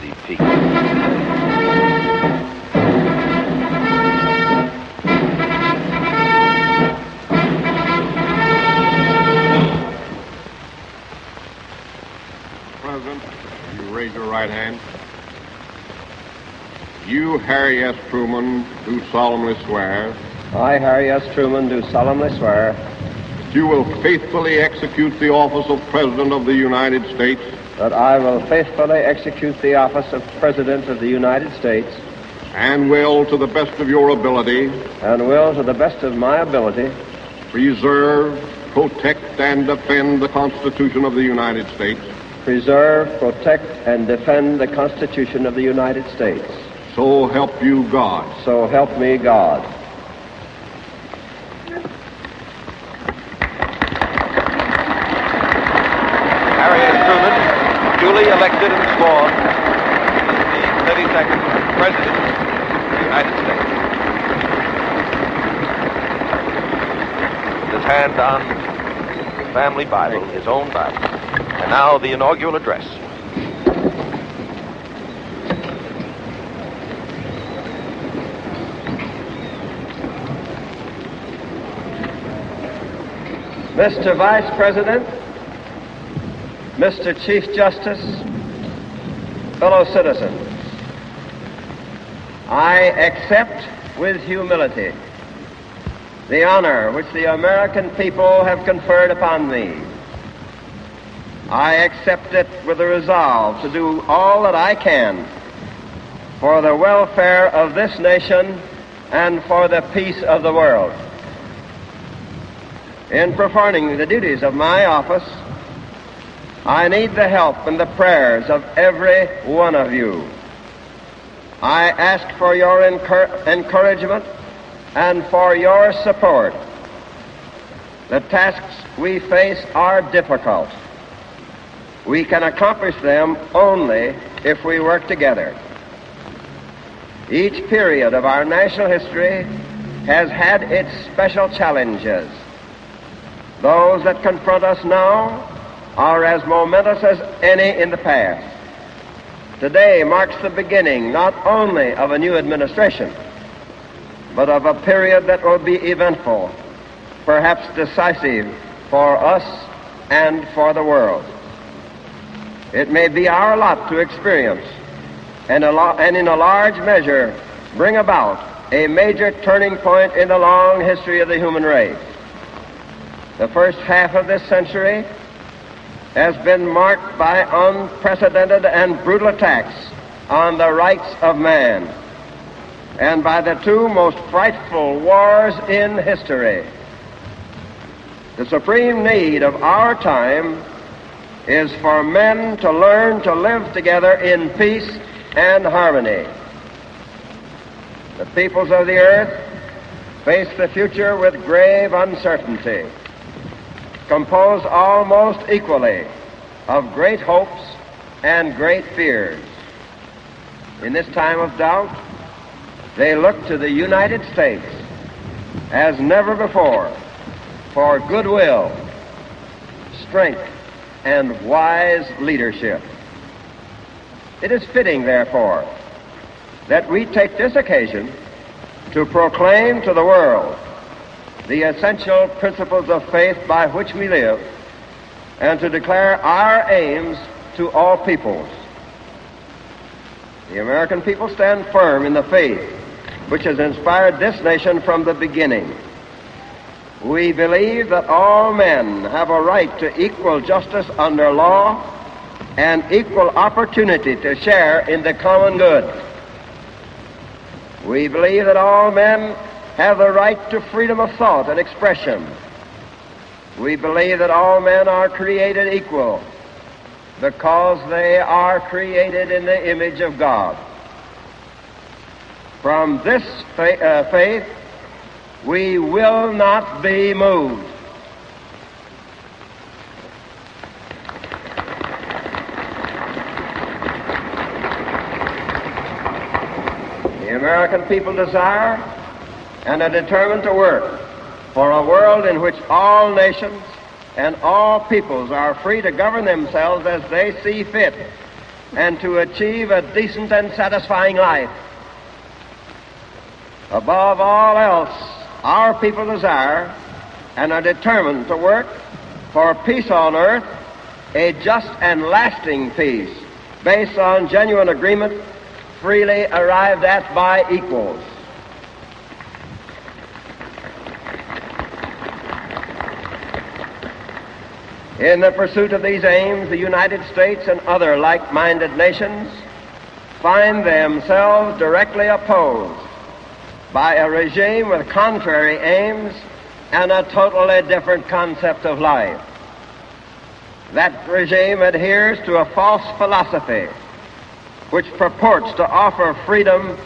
the peak. President, you raise your right hand. You, Harry S. Truman, do solemnly swear I, Harry S. Truman, do solemnly swear that you will faithfully execute the office of President of the United States that I will faithfully execute the office of President of the United States and will, to the best of your ability, and will, to the best of my ability, preserve, protect, and defend the Constitution of the United States. preserve, protect, and defend the Constitution of the United States. So help you God. So help me God. Harry S. Truman, duly elected and sworn, is the 32nd President of the United States. With his hand on the family Bible, his own Bible. And now the inaugural address. Mr. Vice President, Mr. Chief Justice, fellow citizens, I accept with humility the honor which the American people have conferred upon me. I accept it with a resolve to do all that I can for the welfare of this nation and for the peace of the world. In performing the duties of my office, I need the help and the prayers of every one of you. I ask for your encouragement and for your support. The tasks we face are difficult. We can accomplish them only if we work together. Each period of our national history has had its special challenges. Those that confront us now are as momentous as any in the past. Today marks the beginning not only of a new administration, but of a period that will be eventful, perhaps decisive for us and for the world. It may be our lot to experience and in a large measure bring about a major turning point in the long history of the human race. The first half of this century has been marked by unprecedented and brutal attacks on the rights of man and by the two most frightful wars in history. The supreme need of our time is for men to learn to live together in peace and harmony. The peoples of the earth face the future with grave uncertainty, composed almost equally of great hopes and great fears. In this time of doubt, they look to the United States as never before for goodwill, strength, and wise leadership. It is fitting, therefore, that we take this occasion to proclaim to the world the essential principles of faith by which we live and to declare our aims to all peoples. The American people stand firm in the faith which has inspired this nation from the beginning. We believe that all men have a right to equal justice under law and equal opportunity to share in the common good. We believe that all men have the right to freedom of thought and expression. We believe that all men are created equal because they are created in the image of God. From this faith, we will not be moved. The American people desire and are determined to work for a world in which all nations and all peoples are free to govern themselves as they see fit and to achieve a decent and satisfying life. Above all else, our people desire and are determined to work for peace on earth, a just and lasting peace based on genuine agreement freely arrived at by equals. In the pursuit of these aims, the United States and other like-minded nations find themselves directly opposed by a regime with contrary aims and a totally different concept of life. That regime adheres to a false philosophy which purports to offer freedom,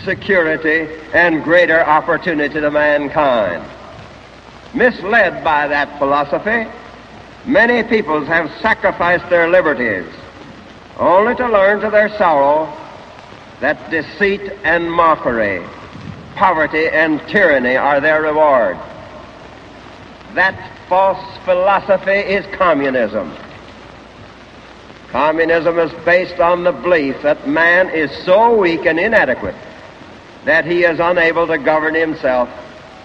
security, and greater opportunity to mankind. Misled by that philosophy, many peoples have sacrificed their liberties, only to learn to their sorrow that deceit and mockery, poverty and tyranny are their reward. That false philosophy is communism. Communism is based on the belief that man is so weak and inadequate that he is unable to govern himself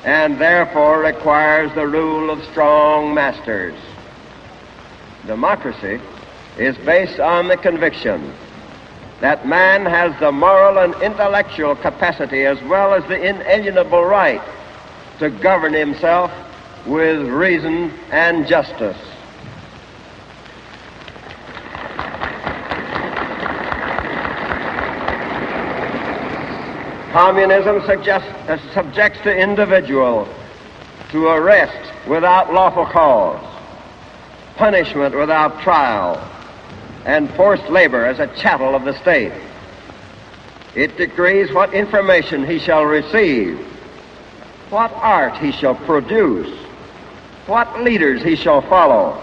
and therefore requires the rule of strong masters. Democracy is based on the conviction that man has the moral and intellectual capacity as well as the inalienable right to govern himself with reason and justice. Communism subjects the individual to arrest without lawful cause, punishment without trial, and forced labor as a chattel of the state. It decrees what information he shall receive, what art he shall produce, what leaders he shall follow,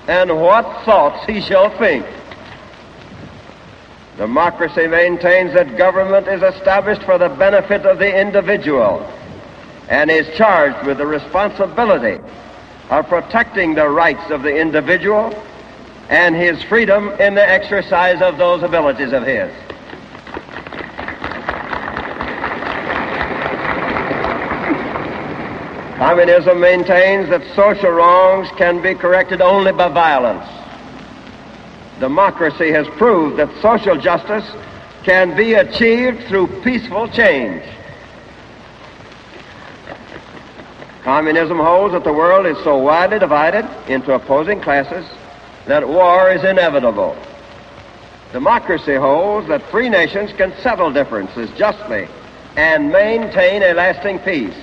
and what thoughts he shall think. Democracy maintains that government is established for the benefit of the individual and is charged with the responsibility of protecting the rights of the individual and his freedom in the exercise of those abilities of his. Communism maintains that social wrongs can be corrected only by violence. Democracy has proved that social justice can be achieved through peaceful change. Communism holds that the world is so widely divided into opposing classes that war is inevitable. Democracy holds that free nations can settle differences justly and maintain a lasting peace.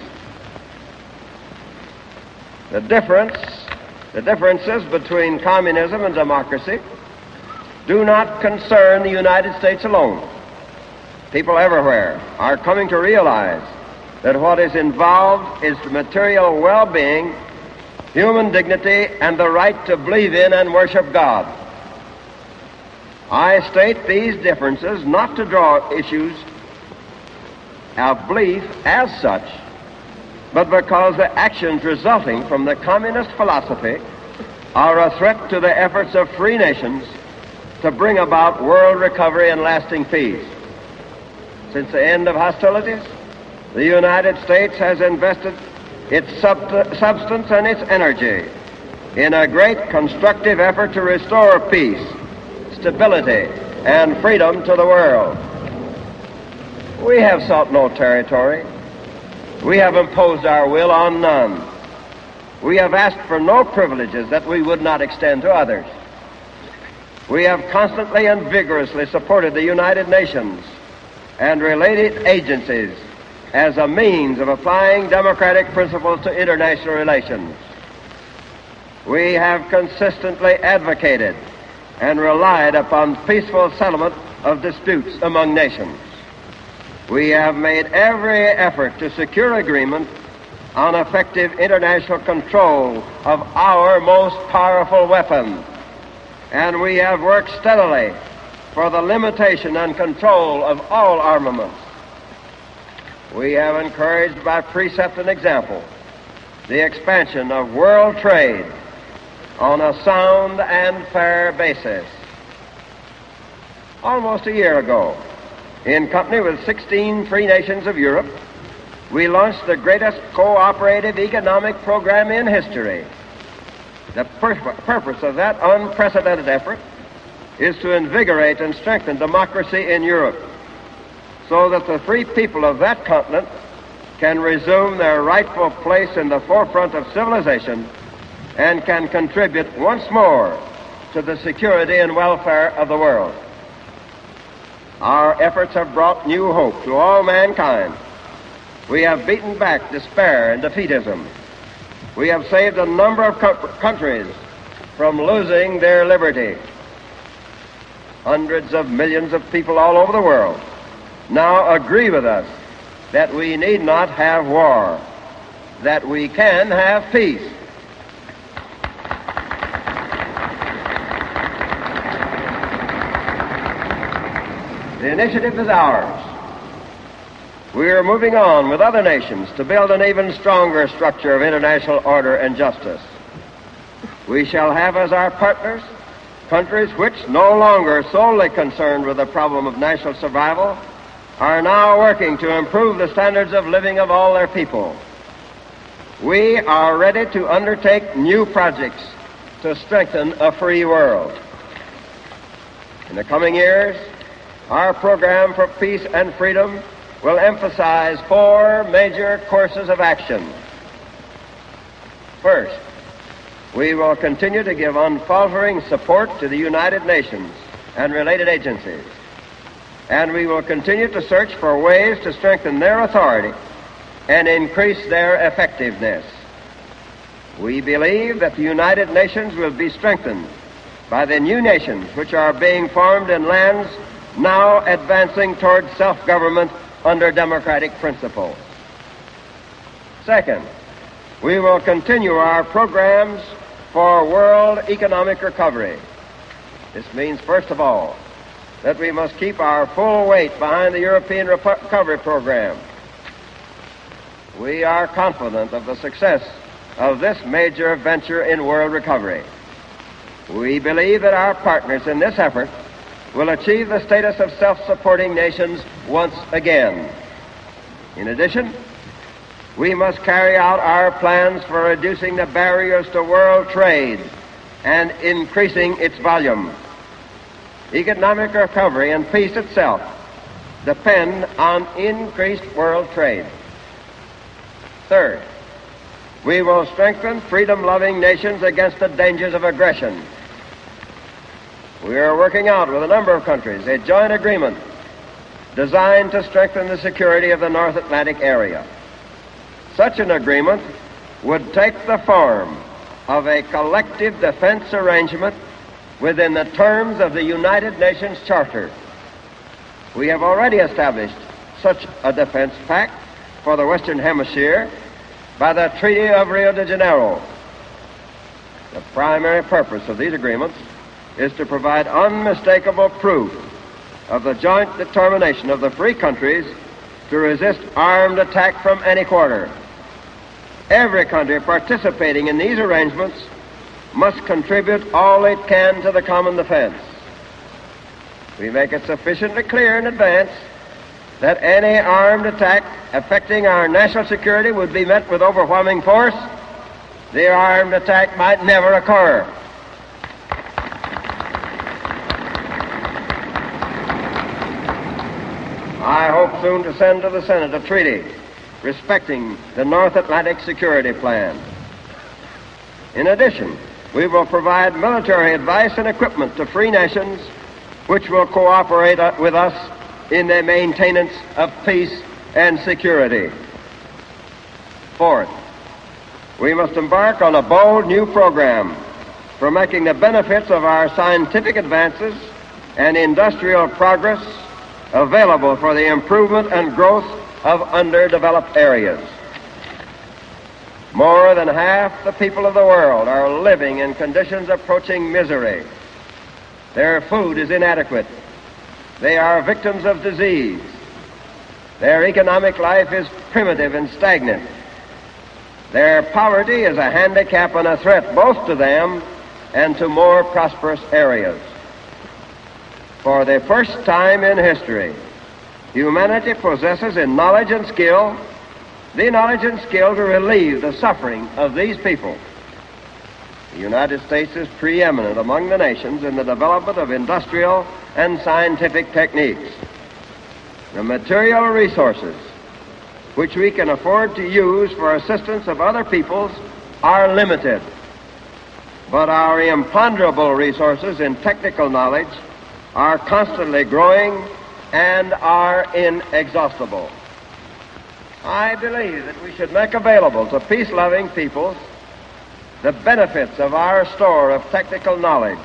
The differences between communism and democracy do not concern the United States alone. People everywhere are coming to realize that what is involved is the material well-being, human dignity, and the right to believe in and worship God. I state these differences not to draw issues of belief as such, but because the actions resulting from the communist philosophy are a threat to the efforts of free nations to bring about world recovery and lasting peace. Since the end of hostilities, the United States has invested its substance and its energy in a great constructive effort to restore peace, stability, and freedom to the world. We have sought no territory. We have imposed our will on none. We have asked for no privileges that we would not extend to others. We have constantly and vigorously supported the United Nations and related agencies as a means of applying democratic principles to international relations. We have consistently advocated and relied upon peaceful settlement of disputes among nations. We have made every effort to secure agreement on effective international control of our most powerful weapon, and we have worked steadily for the limitation and control of all armaments. We have encouraged by precept and example the expansion of world trade on a sound and fair basis. Almost a year ago, in company with 16 free nations of Europe, we launched the greatest cooperative economic program in history. The purpose of that unprecedented effort is to invigorate and strengthen democracy in Europe so that the free people of that continent can resume their rightful place in the forefront of civilization and can contribute once more to the security and welfare of the world. Our efforts have brought new hope to all mankind. We have beaten back despair and defeatism. We have saved a number of countries from losing their liberty. Hundreds of millions of people all over the world now agree with us that we need not have war, that we can have peace. The initiative is ours. We are moving on with other nations to build an even stronger structure of international order and justice. We shall have as our partners countries which, no longer solely concerned with the problem of national survival, are now working to improve the standards of living of all their people. We are ready to undertake new projects to strengthen a free world. In the coming years, our program for peace and freedom will emphasize 4 major courses of action. First, we will continue to give unfaltering support to the United Nations and related agencies, and we will continue to search for ways to strengthen their authority and increase their effectiveness. We believe that the United Nations will be strengthened by the new nations which are being formed in lands now advancing toward self-government under democratic principles. Second, we will continue our programs for world economic recovery. This means, first of all, that we must keep our full weight behind the European recovery program. We are confident of the success of this major venture in world recovery. We believe that our partners in this effort will achieve the status of self-supporting nations once again. In addition, we must carry out our plans for reducing the barriers to world trade and increasing its volume. Economic recovery and peace itself depend on increased world trade. Third, we will strengthen freedom-loving nations against the dangers of aggression. We are working out with a number of countries a joint agreement designed to strengthen the security of the North Atlantic area. Such an agreement would take the form of a collective defense arrangement within the terms of the United Nations Charter. We have already established such a defense pact for the Western Hemisphere by the Treaty of Rio de Janeiro. The primary purpose of these agreements is to provide unmistakable proof of the joint determination of the free countries to resist armed attack from any quarter. Every country participating in these arrangements must contribute all it can to the common defense. We make it sufficiently clear in advance that any armed attack affecting our national security would be met with overwhelming force. The armed attack might never occur. I hope soon to send to the Senate a treaty respecting the North Atlantic Security Plan. In addition, we will provide military advice and equipment to free nations which will cooperate with us in the maintenance of peace and security. Fourth, we must embark on a bold new program for making the benefits of our scientific advances and industrial progress available for the improvement and growth of underdeveloped areas. More than half the people of the world are living in conditions approaching misery. Their food is inadequate. They are victims of disease. Their economic life is primitive and stagnant. Their poverty is a handicap and a threat both to them and to more prosperous areas. For the first time in history, humanity possesses in knowledge and skill the knowledge and skill to relieve the suffering of these people. The United States is preeminent among the nations in the development of industrial and scientific techniques. The material resources which we can afford to use for assistance of other peoples are limited, but our imponderable resources in technical knowledge are constantly growing and are inexhaustible. I believe that we should make available to peace-loving peoples the benefits of our store of technical knowledge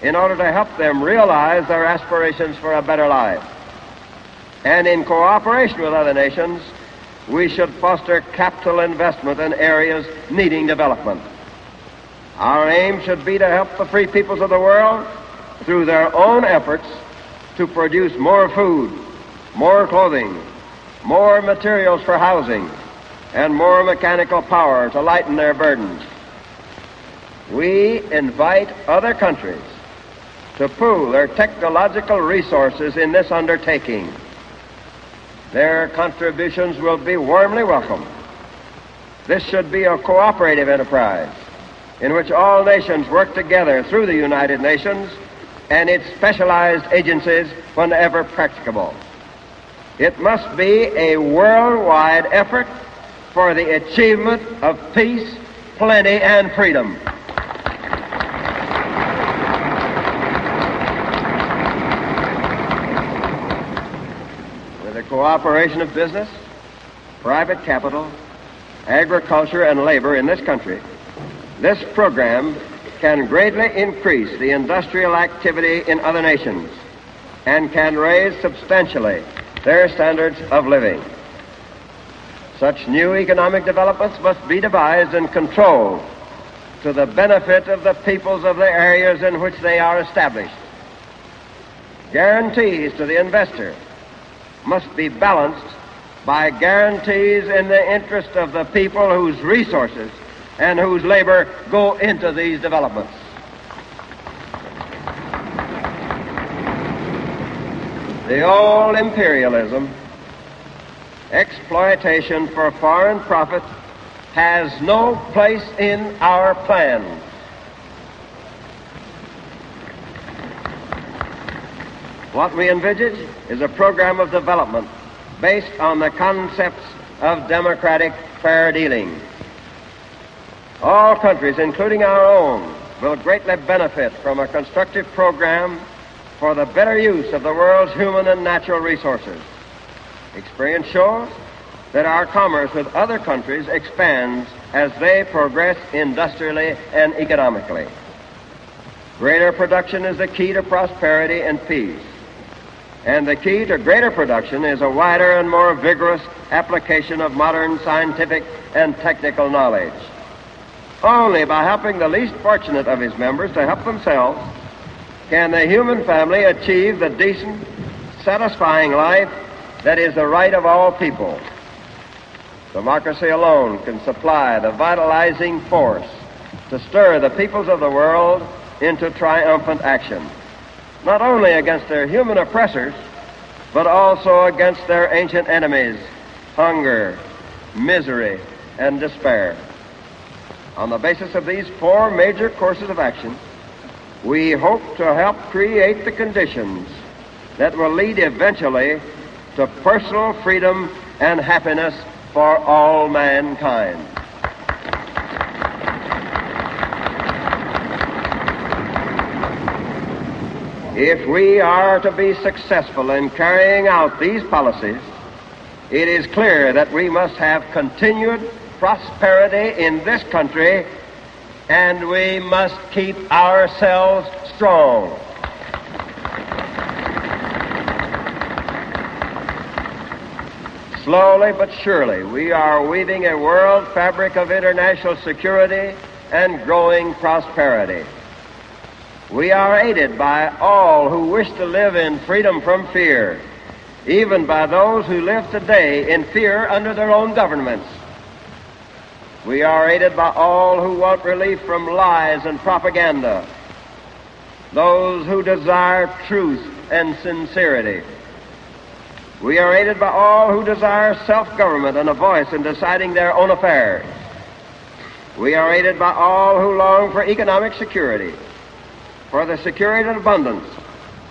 in order to help them realize their aspirations for a better life. And in cooperation with other nations, we should foster capital investment in areas needing development. Our aim should be to help the free peoples of the world through their own efforts to produce more food, more clothing, more materials for housing, and more mechanical power to lighten their burdens. We invite other countries to pool their technological resources in this undertaking. Their contributions will be warmly welcomed. This should be a cooperative enterprise in which all nations work together through the United Nations and its specialized agencies whenever practicable. It must be a worldwide effort for the achievement of peace, plenty, and freedom. With the cooperation of business, private capital, agriculture, and labor in this country, this program can greatly increase the industrial activity in other nations and can raise substantially their standards of living. Such new economic developments must be devised and controlled to the benefit of the peoples of the areas in which they are established. Guarantees to the investor must be balanced by guarantees in the interest of the people whose resources and whose labor go into these developments. The old imperialism, exploitation for foreign profit, has no place in our plans. What we envisage is a program of development based on the concepts of democratic fair dealing. All countries, including our own, will greatly benefit from a constructive program for the better use of the world's human and natural resources. Experience shows that our commerce with other countries expands as they progress industrially and economically. Greater production is the key to prosperity and peace. And the key to greater production is a wider and more vigorous application of modern scientific and technical knowledge. Only by helping the least fortunate of his members to help themselves can the human family achieve the decent, satisfying life that is the right of all people. Democracy alone can supply the vitalizing force to stir the peoples of the world into triumphant action, not only against their human oppressors, but also against their ancient enemies, hunger, misery, and despair. On the basis of these four major courses of action, we hope to help create the conditions that will lead eventually to personal freedom and happiness for all mankind. If we are to be successful in carrying out these policies, it is clear that we must have continued prosperity in this country, and we must keep ourselves strong. Slowly but surely, we are weaving a world fabric of international security and growing prosperity. We are aided by all who wish to live in freedom from fear, even by those who live today in fear under their own governments. We are aided by all who want relief from lies and propaganda. those who desire truth and sincerity. We are aided by all who desire self-government and a voice in deciding their own affairs. We are aided by all who long for economic security, for the security and abundance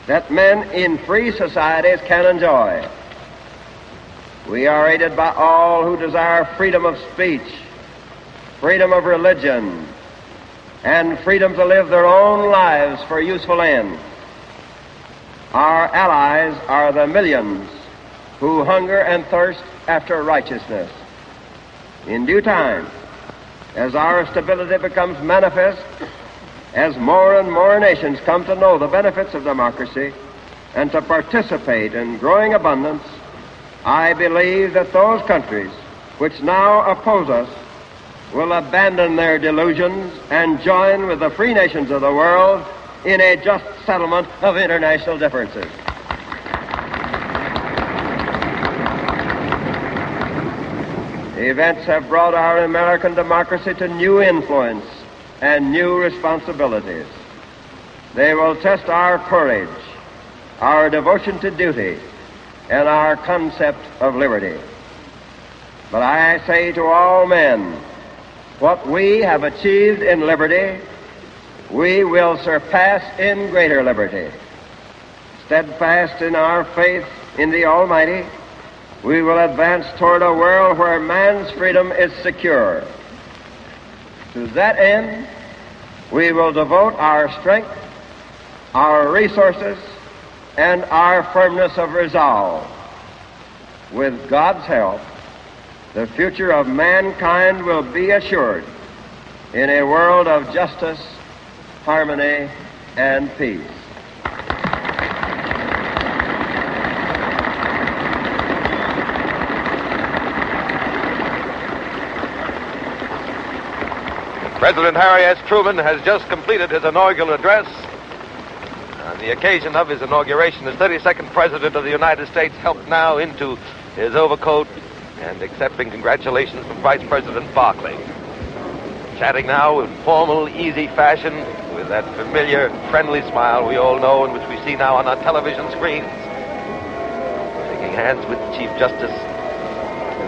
that men in free societies can enjoy. We are aided by all who desire freedom of speech, freedom of religion, and freedom to live their own lives for useful ends. Our allies are the millions who hunger and thirst after righteousness. In due time, as our stability becomes manifest, as more and more nations come to know the benefits of democracy and to participate in growing abundance, I believe that those countries which now oppose us will abandon their delusions and join with the free nations of the world in a just settlement of international differences. Events have brought our American democracy to new influence and new responsibilities. They will test our courage, our devotion to duty, and our concept of liberty. But I say to all men, what we have achieved in liberty, we will surpass in greater liberty. Steadfast in our faith in the Almighty, we will advance toward a world where man's freedom is secure. To that end, we will devote our strength, our resources, and our firmness of resolve. With God's help, the future of mankind will be assured in a world of justice, harmony, and peace. President Harry S. Truman has just completed his inaugural address. On the occasion of his inauguration, the 32nd President of the United States helped now into his overcoat and accepting congratulations from Vice President Barclay. Chatting now in formal, easy fashion with that familiar, friendly smile we all know and which we see now on our television screens. Shaking hands with Chief Justice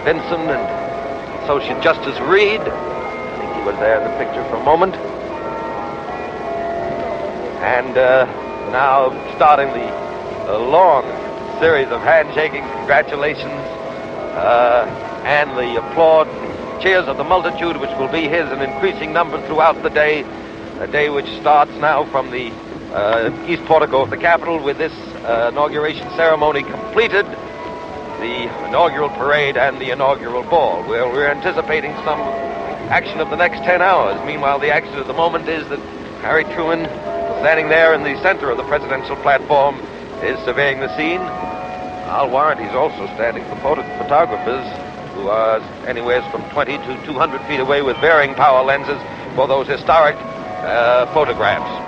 Vinson and Associate Justice Reed. Was there in the picture for a moment. And now starting the long series of handshaking, congratulations, and the applaud, cheers of the multitude, which will be his in increasing number throughout the day, a day which starts now from the East Portico of the Capitol with this inauguration ceremony completed, the inaugural parade and the inaugural ball. We're anticipating some action of the next 10 hours. Meanwhile, the action of the moment is that Harry Truman, standing there in the center of the presidential platform, is surveying the scene. I'll warrant he's also standing for photographers who are anywhere from 20 to 200 feet away with varying power lenses for those historic photographs.